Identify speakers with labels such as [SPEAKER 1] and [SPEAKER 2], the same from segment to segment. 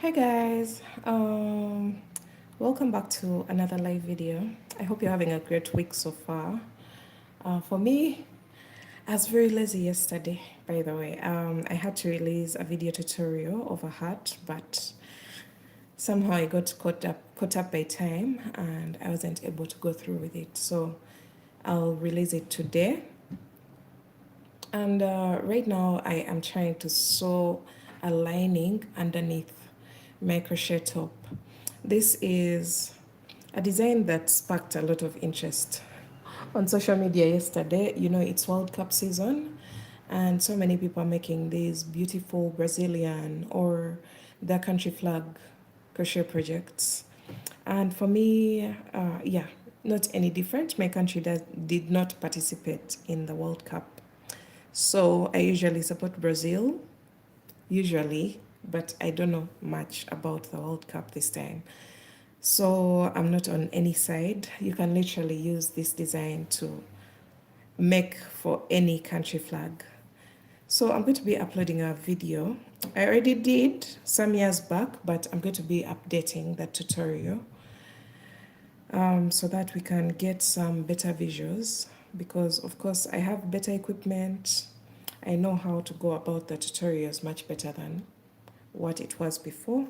[SPEAKER 1] Hey guys, welcome back to another live video. I hope you're having a great week so far. For me, I was very lazy yesterday, by the way. I had to release a video tutorial of a hat, but somehow I got caught up by time and I wasn't able to go through with it. So I'll release it today. And right now I am trying to sew a lining underneath my crochet top. This is a design that sparked a lot of interest on social media yesterday. You know, it's World Cup season, and so many people are making these beautiful Brazilian or their country flag crochet projects. And for me, yeah, not any different. My country did not participate in the World Cup. So I usually support Brazil, usually, but I don't know much about the World Cup this time. So I'm not on any side. You can literally use this design to make for any country flag. So I'm going to be uploading a video. I already did some years back, but I'm going to be updating that tutorial so that we can get some better visuals, because of course I have better equipment. I know how to go about the tutorials much better than what it was before.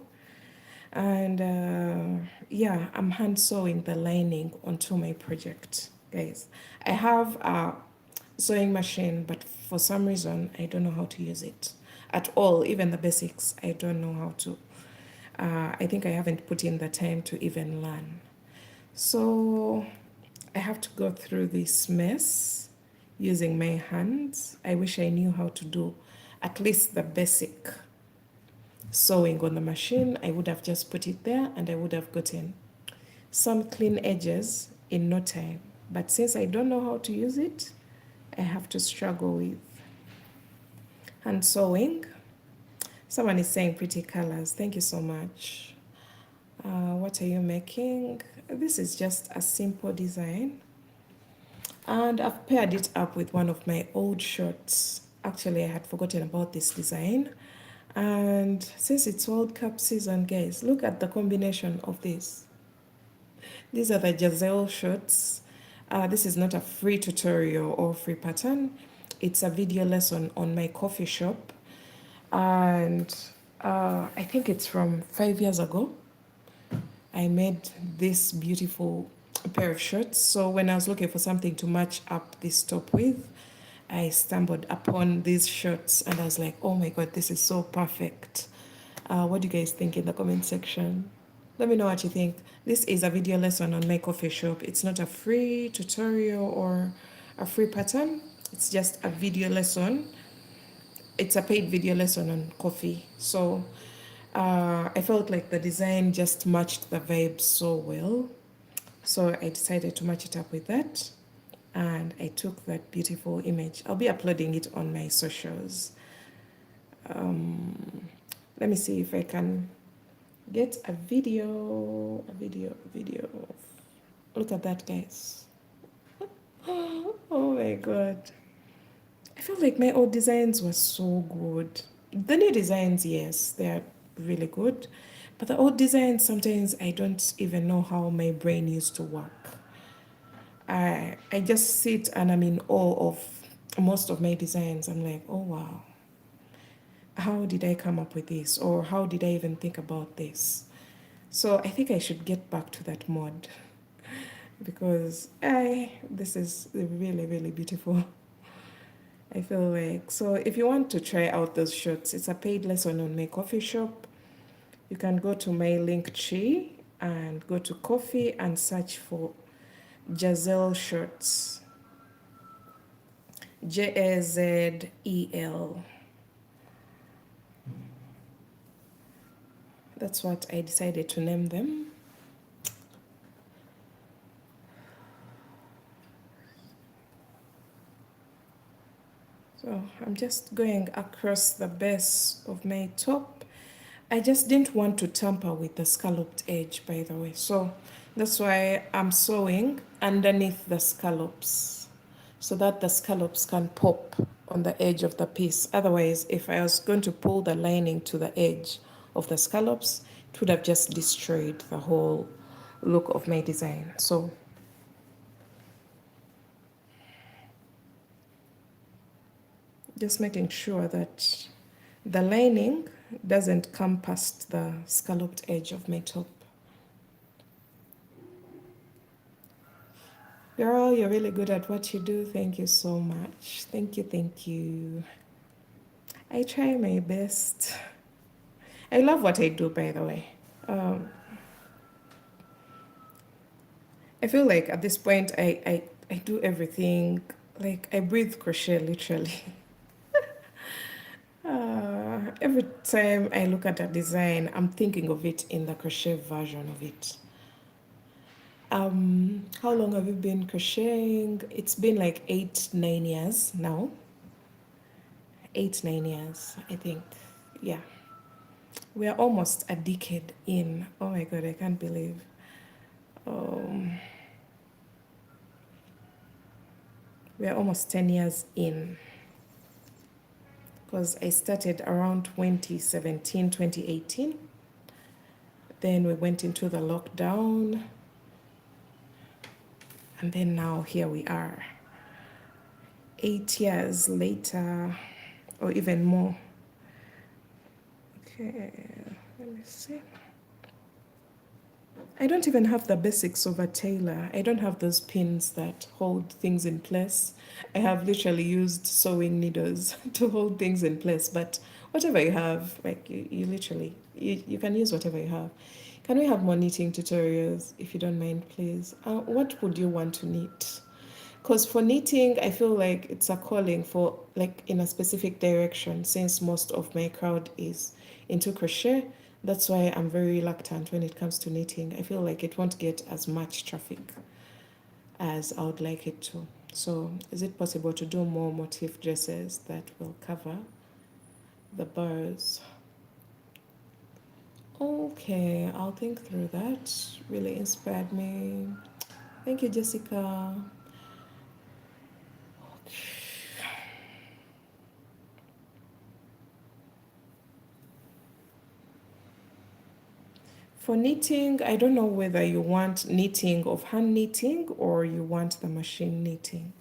[SPEAKER 1] And yeah, I'm hand sewing the lining onto my project, guys. I have a sewing machine, but for some reason I don't know how to use it at all. Even the basics, I don't know how to. I think I haven't put in the time to even learn. So I have to go through this mess using my hands. I wish I knew how to do at least the basic sewing on the machine. I would have just put it there and I would have gotten some clean edges in no time. But since I don't know how to use it, I have to struggle with hand sewing. Someone is saying pretty colors. Thank you so much. What are you making? This is just a simple design. And I've paired it up with one of my old shirts. Actually, I had forgotten about this design. And since it's World Cup season, guys, look at the combination of this. These are the Giselle shirts. This is not a free tutorial or free pattern. It's a video lesson on my coffee shop. And I think it's from 5 years ago. I made this beautiful pair of shirts. So when I was looking for something to match up this top with, I stumbled upon these shirts and I was like, oh my God, this is so perfect. What do you guys think in the comment section? Let me know what you think. This is a video lesson on my coffee shop. It's not a free tutorial or a free pattern. It's just a video lesson. It's a paid video lesson on coffee. So I felt like the design just matched the vibe so well. So I decided to match it up with that. And I took that beautiful image. I'll be uploading it on my socials. Let me see if I can get a video. Look at that, guys. Oh my God. I feel like my old designs were so good. The new designs, yes, they're really good. But the old designs, sometimes I don't even know how my brain used to work. I just sit and I'm in awe of most of my designs. I'm like, oh wow, how did I come up with this? Or how did I even think about this? So I think I should get back to that mod because this is really, really beautiful. I feel like, so if you want to try out those shirts, it's a paid lesson on my coffee shop. You can go to my link tree and go to coffee and search for Giselle shirts. Jazel. That's what I decided to name them. So I'm just going across the base of my top. I just didn't want to tamper with the scalloped edge, by the way. So that's why I'm sewing underneath the scallops so that the scallops can pop on the edge of the piece. Otherwise, if I was going to pull the lining to the edge of the scallops, it would have just destroyed the whole look of my design. So just making sure that the lining doesn't come past the scalloped edge of my top. Girl, you're really good at what you do. Thank you so much. Thank you, thank you. I try my best. I love what I do, by the way. I feel like at this point, I do everything. Like, I breathe crochet, literally. Every time I look at a design, I'm thinking of it in the crochet version of it. How long have you been crocheting? It's been like 8-9 years now. 8-9 years, I think. Yeah. We are almost a decade in. Oh my god, I can't believe. We are almost 10 years in. Because I started around 2017, 2018. Then we went into the lockdown. And then now here we are. 8 years later, or even more. Okay, let me see. I don't even have the basics of a tailor. I don't have those pins that hold things in place. I have literally used sewing needles to hold things in place. But whatever you have, like you literally, you can use whatever you have. Can we have more knitting tutorials, if you don't mind, please? What would you want to knit? Because for knitting, I feel like it's a calling for, like, in a specific direction, since most of my crowd is into crochet. That's why I'm very reluctant when it comes to knitting. I feel like it won't get as much traffic as I would like it to. So is it possible to do more motif dresses that will cover the bars? Okay, I'll think through that. Really inspired me. Thank you, Jessica. For knitting, I don't know whether you want knitting of hand knitting or you want the machine knitting.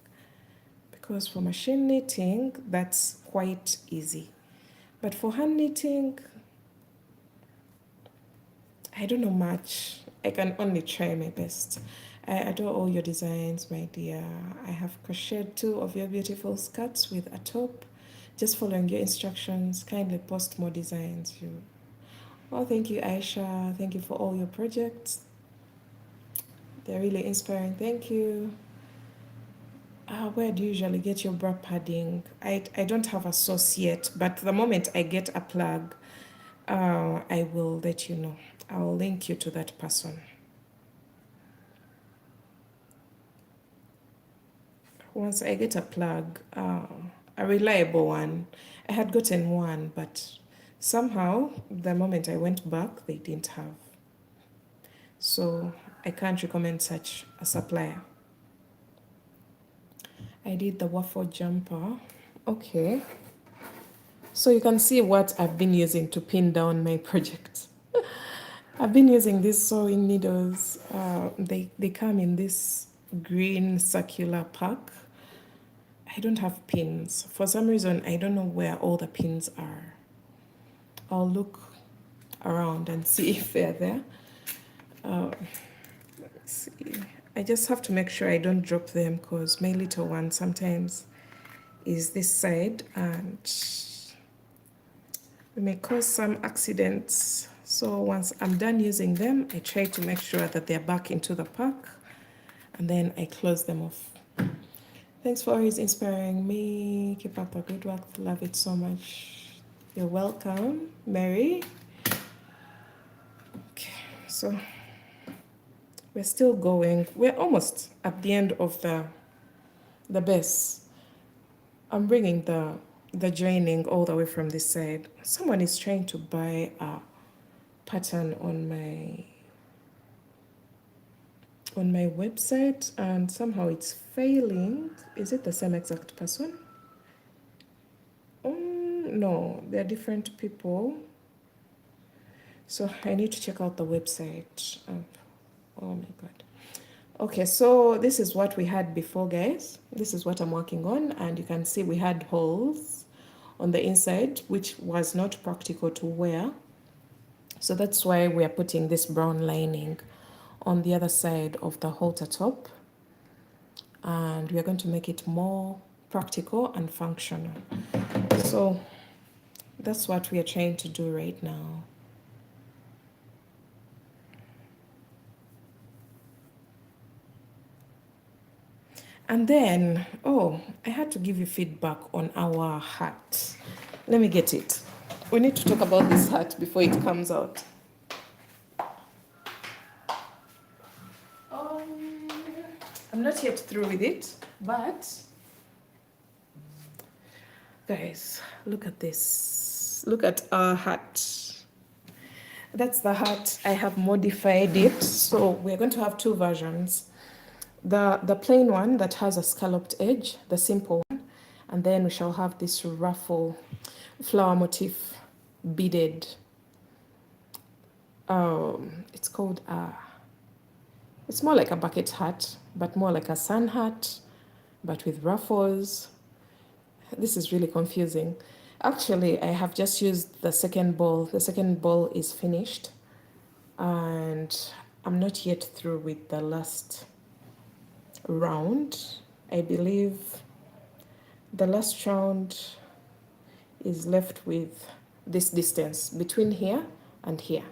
[SPEAKER 1] Because for machine knitting, that's quite easy. But for hand knitting, I don't know much. I can only try my best. I adore all your designs, my dear. I have crocheted 2 of your beautiful skirts with a top. Just following your instructions. Kindly post more designs. Oh, thank you, Aisha. Thank you for all your projects. They're really inspiring. Thank you. Where do you usually get your bra padding? I don't have a source yet, but the moment I get a plug, I will let you know. I'll link you to that person. Once I get a plug, a reliable one. I had gotten one, but somehow the moment I went back, they didn't have. So I can't recommend such a supplier. I did the waffle jumper. Okay. So you can see what I've been using to pin down my project. I've been using these sewing needles. They come in this green circular pack. I don't have pins. For some reason, I don't know where all the pins are. I'll look around and see if they're there. Let's see. I just have to make sure I don't drop them because my little one sometimes is this side and we may cause some accidents. So once I'm done using them, I try to make sure that they're back into the pack and then I close them off. Thanks for always inspiring me. Keep up the good work. Love it so much. You're welcome, Mary. Okay, so we're still going. We're almost at the end of the base. I'm bringing the joining all the way from this side. Someone is trying to buy a pattern on my website and somehow it's failing. Is it the same exact person? No, they're different people. So I need to check out the website. Oh my god. Okay, so this is what we had before, guys. This is what I'm working on, and you can see we had holes on the inside, which was not practical to wear. So that's why we are putting this brown lining on the other side of the halter top, and we are going to make it more practical and functional. So that's what we are trying to do right now. And then, oh, I had to give you feedback on our hat. Let me get it. We need to talk about this hat before it comes out. I'm not yet through with it, but guys, look at this. Look at our hat. That's the hat. I have modified it. So we're going to have two versions. The plain one that has a scalloped edge, the simple one, and then we shall have this ruffle flower motif beaded. It's called it's more like a bucket hat, but more like a sun hat, but with ruffles. This is really confusing. Actually, I have just used the second ball. The second ball is finished, and I'm not yet through with the last round. I believe the last round is left with this distance between here and here.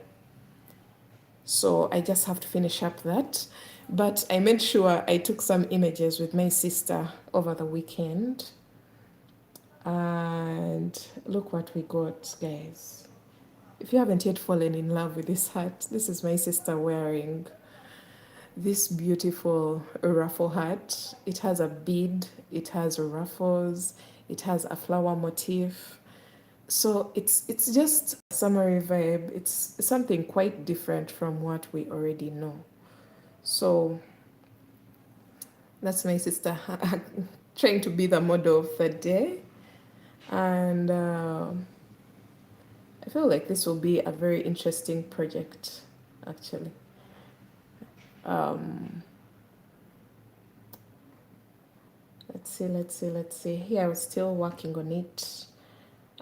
[SPEAKER 1] So I just have to finish up that. But I made sure I took some images with my sister over the weekend. And look what we got, guys. If you haven't yet fallen in love with this hat, this is my sister wearing this beautiful ruffle hat. It has a bead, it has ruffles, it has a flower motif. So it's just a summery vibe. It's something quite different from what we already know. So that's my sister trying to be the model of the day. And I feel like this will be a very interesting project, actually. Let's see. Here I was still working on it,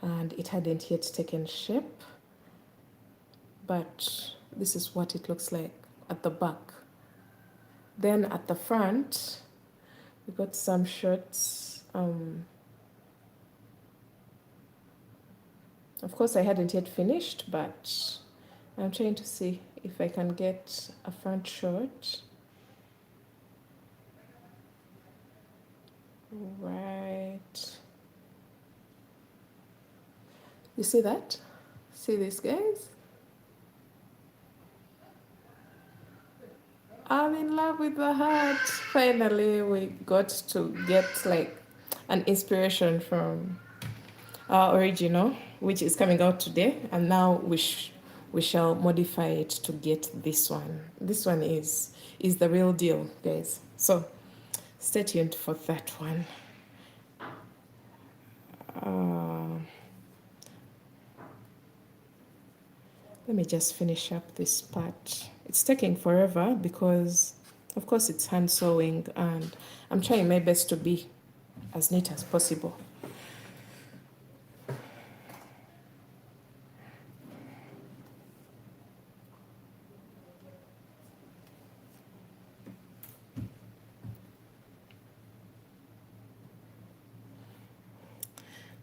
[SPEAKER 1] and it hadn't yet taken shape. But this is what it looks like at the back. Then at the front, we got some shirts. Of course, I hadn't yet finished, but I'm trying to see if I can get a front shot. Right. You see that? See this, guys? I'm in love with the hat. Finally, we got to get like an inspiration from our original, which is coming out today, and now we shall modify it to get this one. This one is the real deal, guys. So stay tuned for that one. Let me just finish up this part. It's taking forever because, of course, it's hand sewing, and I'm trying my best to be as neat as possible.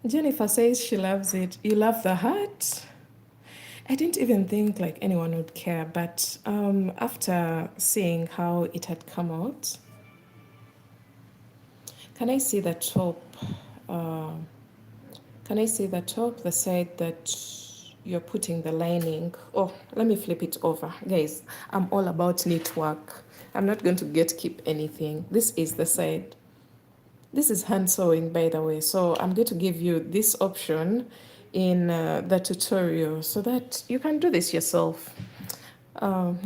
[SPEAKER 1] Jennifer says she loves it. You love the hat? I didn't even think like anyone would care, but after seeing how it had come out, can I see the top? Can I see the top, the side that you're putting the lining? Oh, let me flip it over. Guys, I'm all about neat work. I'm not going to keep anything. This is the side. This is hand sewing, by the way, so I'm going to give you this option in the tutorial so that you can do this yourself.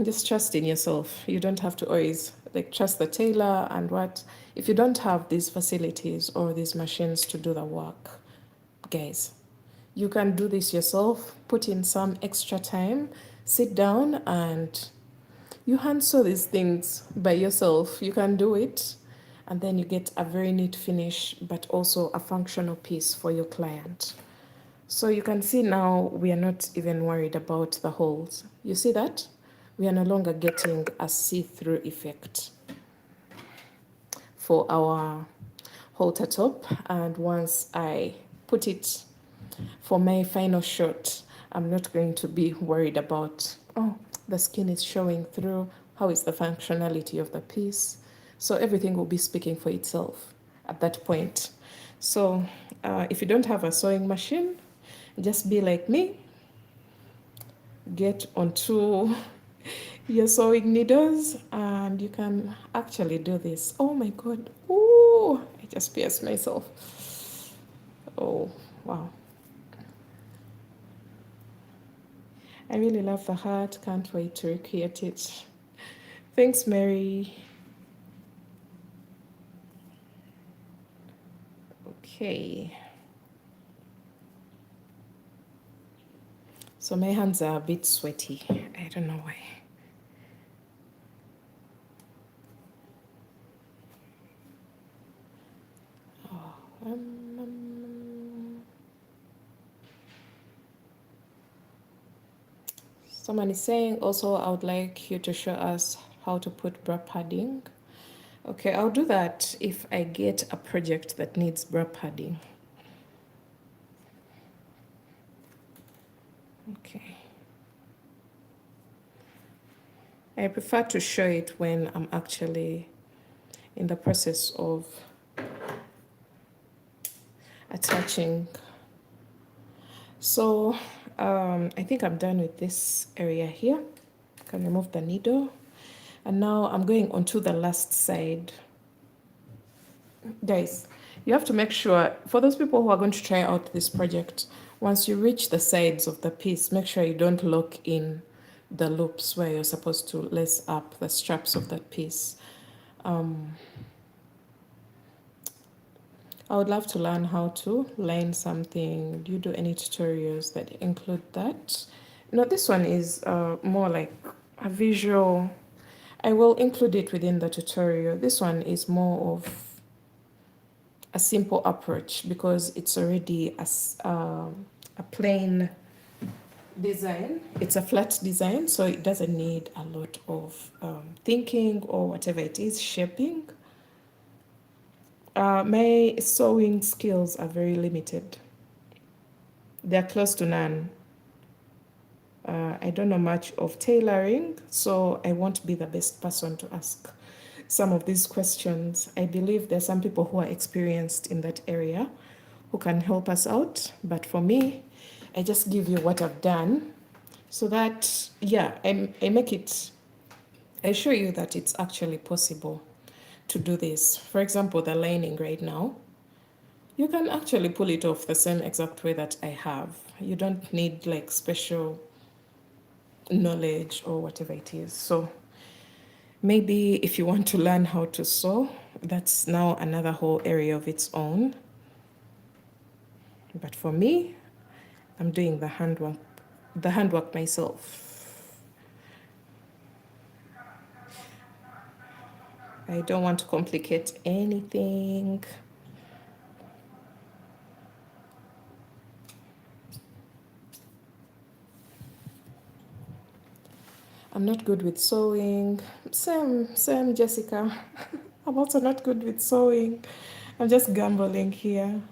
[SPEAKER 1] Just trust in yourself. You don't have to always like trust the tailor and what. If you don't have these facilities or these machines to do the work, guys, you can do this yourself. Put in some extra time sit down and you hand sew these things by yourself. You can do it, and then you get a very neat finish, but also a functional piece for your client. So you can see now we are not even worried about the holes. You see that? We are no longer getting a see-through effect for our halter top. And once I put it for my final shot, I'm not going to be worried about, oh, the skin is showing through. How is the functionality of the piece? So everything will be speaking for itself at that point. So if you don't have a sewing machine, just be like me. Get onto your sewing needles and you can actually do this. Oh my God. Ooh, I just pierced myself. Oh, wow. I really love the heart. Can't wait to recreate it. Thanks, Mary. Okay. So my hands are a bit sweaty. I don't know why. Oh, someone is saying also, I would like you to show us how to put bra padding. Okay, I'll do that if I get a project that needs bra padding. Okay. I prefer to show it when I'm actually in the process of attaching. So I think I'm done with this area here. I can remove the needle. And now I'm going onto the last side. Guys, you have to make sure, for those people who are going to try out this project, once you reach the sides of the piece, make sure you don't lock in the loops where you're supposed to lace up the straps of that piece. I would love to learn how to line something. Do you do any tutorials that include that? No, this one is more like a visual. I will include it within the tutorial. This one is more of a simple approach because it's already a plain design. It's a flat design, so it doesn't need a lot of thinking or whatever it is, shaping. My sewing skills are very limited. They're close to none. I don't know much of tailoring, so I won't be the best person to ask some of these questions. I believe there's some people who are experienced in that area who can help us out. But for me, I just give you what I've done so that, yeah, I make it, I show you that it's actually possible to do this. For example, the lining right now, you can actually pull it off the same exact way that I have. You don't need like special knowledge or whatever it is. So maybe if you want to learn how to sew, that's now another whole area of its own. But for me, I'm doing the handwork myself. I don't want to complicate anything. I'm not good with sewing. Same, Jessica. I'm also not good with sewing. I'm just gambling here.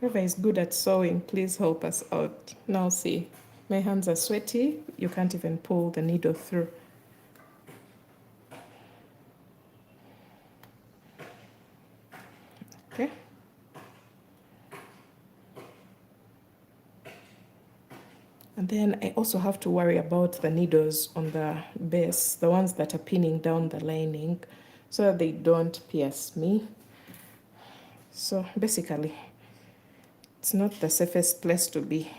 [SPEAKER 1] Whoever is good at sewing, please help us out. Now see, my hands are sweaty. You can't even pull the needle through. Okay. And then I also have to worry about the needles on the base, the ones that are pinning down the lining, so that they don't pierce me. So basically, it's not the safest place to be.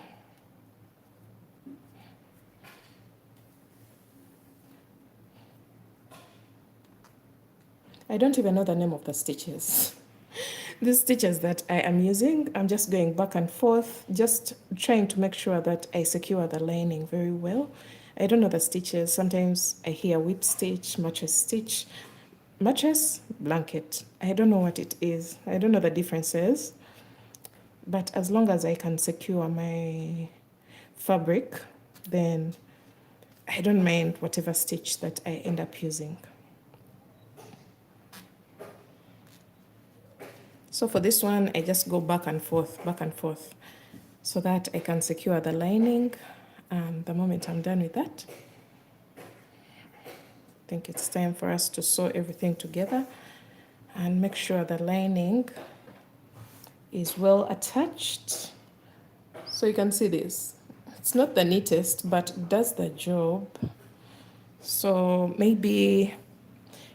[SPEAKER 1] I don't even know the name of the stitches. These stitches that I am using, I'm just going back and forth, just trying to make sure that I secure the lining very well. I don't know the stitches. Sometimes I hear whip stitch, stitch, mattress, blanket. I don't know what it is. I don't know the differences. But as long as I can secure my fabric, then I don't mind whatever stitch that I end up using. So for this one, I just go back and forth, so that I can secure the lining. And the moment I'm done with that, I think it's time for us to sew everything together and make sure the lining is well attached. So you can see this. It's not the neatest, but it does the job. So maybe,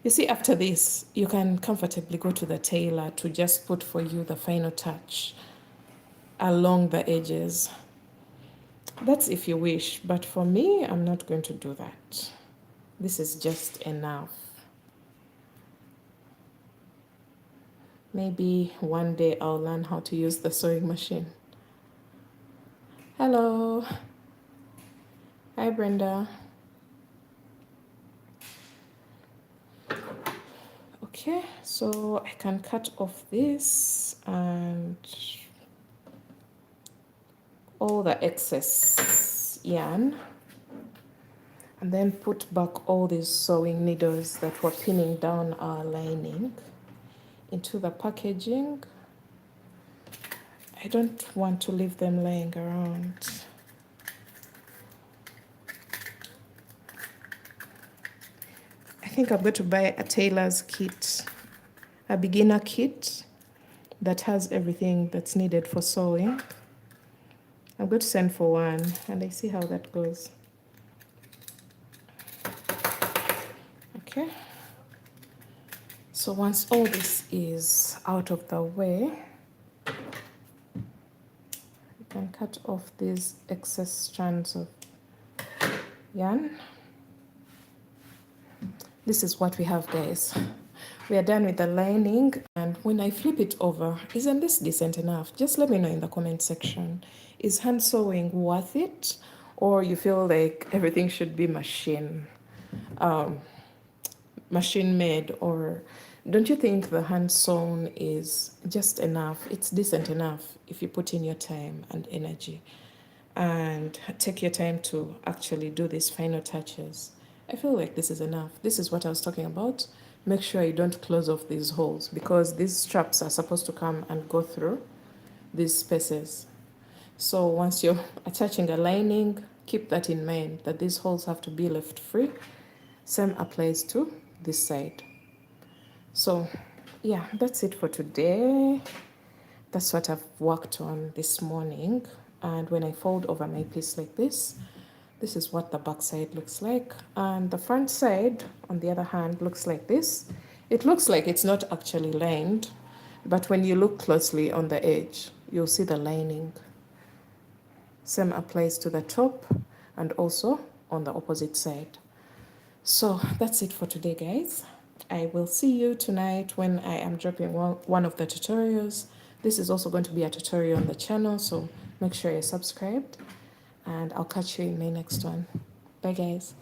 [SPEAKER 1] you see, after this, you can comfortably go to the tailor to just put for you the final touch along the edges. That's if you wish, but for me, I'm not going to do that. This is just enough. Maybe one day I'll learn how to use the sewing machine. Hello. Hi, Brenda. Okay, so I can cut off this and all the excess yarn, and then put back all these sewing needles that were pinning down our lining into the packaging. I don't want to leave them laying around. I think I'm going to buy a tailor's kit, a beginner kit that has everything that's needed for sewing. I'm going to send for one and I see how that goes. Okay. So once all this is out of the way, you can cut off these excess strands of yarn. This is what we have, guys. We are done with the lining, and when I flip it over, isn't this decent enough? Just let me know in the comment section. Is hand sewing worth it, or you feel like everything should be machine made, or don't you think the hand sewn is just enough? It's decent enough if you put in your time and energy and take your time to actually do these final touches. I feel like this is enough. This is what I was talking about. Make sure you don't close off these holes, because these straps are supposed to come and go through these spaces. So once you're attaching a lining, keep that in mind, that these holes have to be left free. Same applies to this side. So yeah, that's it for today. That's what I've worked on this morning. And when I fold over my piece like this is what the back side looks like. And the front side, on the other hand, looks like this. It looks like it's not actually lined, but when you look closely on the edge, you'll see the lining. Same applies to the top and also on the opposite side. So that's it for today, guys. I will see you tonight when I am dropping one of the tutorials. This is also going to be a tutorial on the channel, so make sure you're subscribed, and I'll catch you in my next one. Bye, guys.